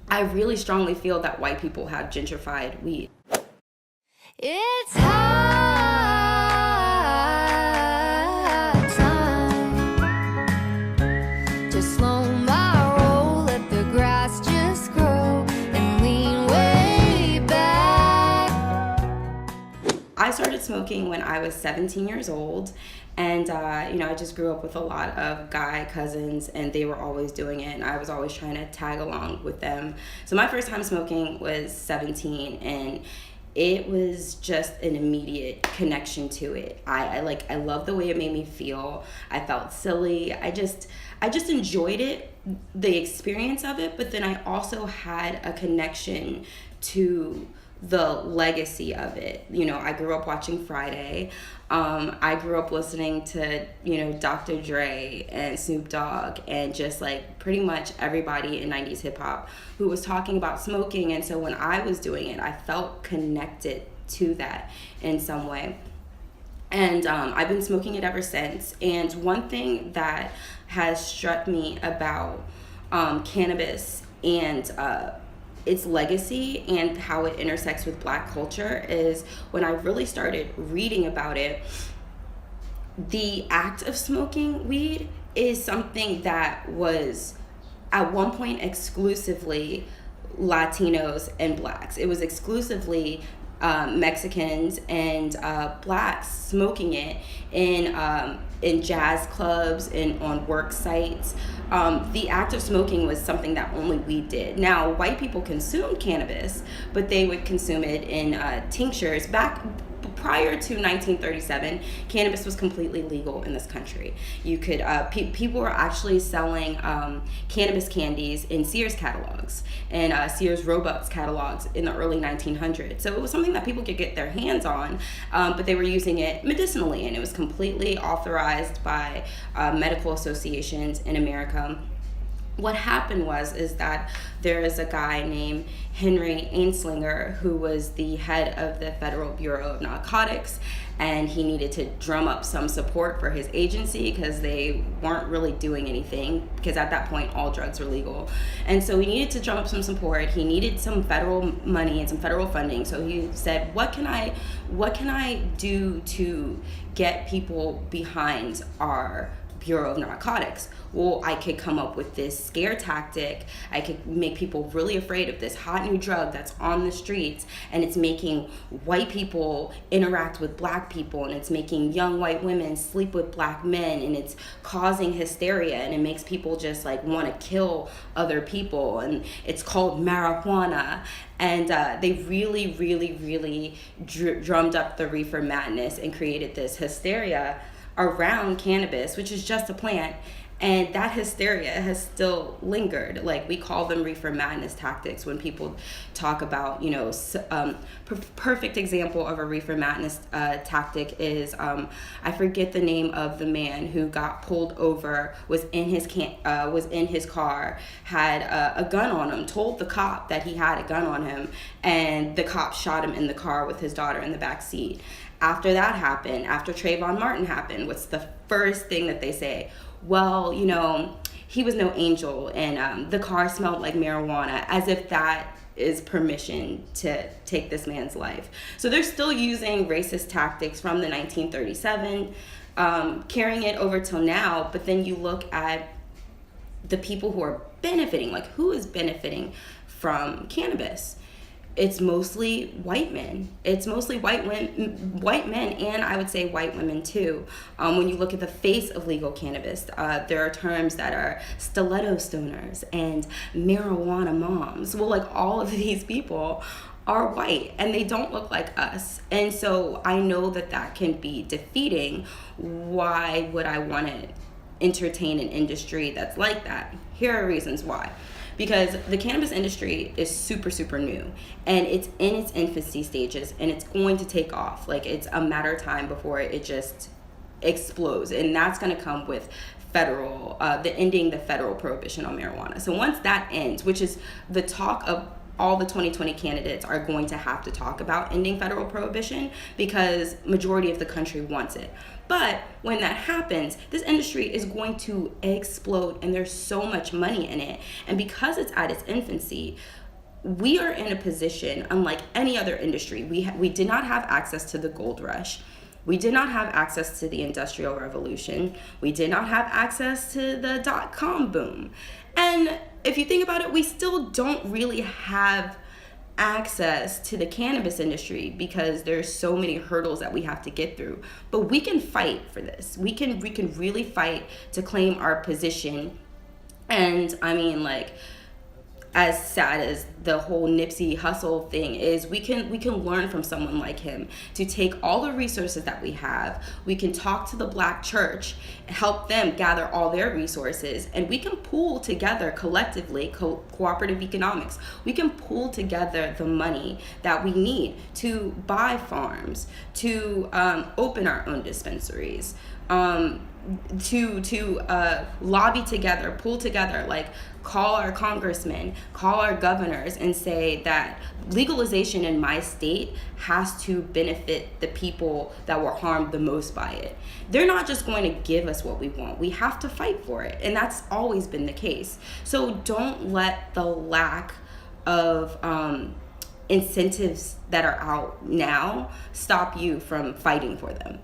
I really strongly feel that white people have gentrified weed. It's hard time to slow my roll, let the grass just grow and lean way back. I started smoking when I was 17 years old, and I just grew up with a lot of guy cousins, and they were always doing it, and I was always trying to tag along with them. So my first time smoking was 17, and it was just an immediate connection to it. I love the way it made me feel. I felt silly. I just enjoyed it, the experience of it, but then I also had a connection to the legacy of it. I grew up watching Friday. I grew up listening to, Dr. Dre and Snoop Dogg and just like pretty much everybody in 90s hip hop who was talking about smoking. And so when I was doing it, I felt connected to that in some way. And I've been smoking it ever since. And one thing that has struck me about cannabis and its legacy and how it intersects with Black culture is when I really started reading about it, the act of smoking weed is something that was at one point exclusively Latinos and Blacks. It was exclusively Mexicans and Blacks smoking it in jazz clubs and on work sites. The act of smoking was something that only we did. Now, white people consumed cannabis, but they would consume it in tinctures. Back prior to 1937, cannabis was completely legal in this country. You could people were actually selling cannabis candies in Sears catalogs and Sears Roebuck's catalogs in the early 1900s. So it was something that people could get their hands on, but they were using it medicinally, and it was completely authorized by medical associations in America. What happened is that there is a guy named Henry Anslinger who was the head of the Federal Bureau of Narcotics, and he needed to drum up some support for his agency because they weren't really doing anything, because at that point all drugs were legal. And so he needed to drum up some support. He needed some federal money and some federal funding. So he said, what can I do to get people behind our Bureau of Narcotics? Well, I could come up with this scare tactic. I could make people really afraid of this hot new drug that's on the streets, and it's making white people interact with Black people, and it's making young white women sleep with Black men, and it's causing hysteria, and it makes people just like want to kill other people, and it's called marijuana. And they really, really, really drummed up the reefer madness and created this hysteria around cannabis, which is just a plant. And that hysteria has still lingered. Like, we call them reefer madness tactics when people talk about, perfect example of a reefer madness tactic is, I forget the name of the man who got pulled over, was in his car, had a gun on him, told the cop that he had a gun on him, and the cop shot him in the car with his daughter in the back seat. After that happened, after Trayvon Martin happened, what's the first thing that they say? Well, he was no angel, and the car smelled like marijuana, as if that is permission to take this man's life. So they're still using racist tactics from the 1937, carrying it over till now. But then you look at the people who are benefiting, like who is benefiting from cannabis? It's mostly white men. It's mostly white men, and I would say white women too. When you look at the face of legal cannabis, there are terms that are stiletto stoners and marijuana moms. Well, like, all of these people are white, and they don't look like us. And so I know that can be defeating. Why would I want to entertain an industry that's like that? Here are reasons why. Because the cannabis industry is super, super new, and it's in its infancy stages, and it's going to take off. Like, it's a matter of time before it just explodes, and that's going to come with ending the federal prohibition on marijuana. So once that ends, which is the talk of all the 2020 candidates are going to have to talk about ending federal prohibition because majority of the country wants it. But when that happens, this industry is going to explode, and there's so much money in it. And because it's at its infancy, we are in a position unlike any other industry. We did not have access to the gold rush. We did not have access to the Industrial Revolution. We did not have access to the dot-com boom. And if you think about it, we still don't really have access to the cannabis industry because there's so many hurdles that we have to get through. But we can fight for this. We can really fight to claim our position. And I mean, like, as sad as the whole Nipsey Hussle thing is, we can learn from someone like him to take all the resources that we have. We can talk to the Black church, help them gather all their resources, and we can pool together collectively, cooperative economics. We can pool together the money that we need to buy farms, to open our own dispensaries, to lobby together, pull together, like call our congressmen, call our governors, and say that legalization in my state has to benefit the people that were harmed the most by it. They're not just going to give us what we want. We have to fight for it, and that's always been the case. So don't let the lack of incentives that are out now stop you from fighting for them.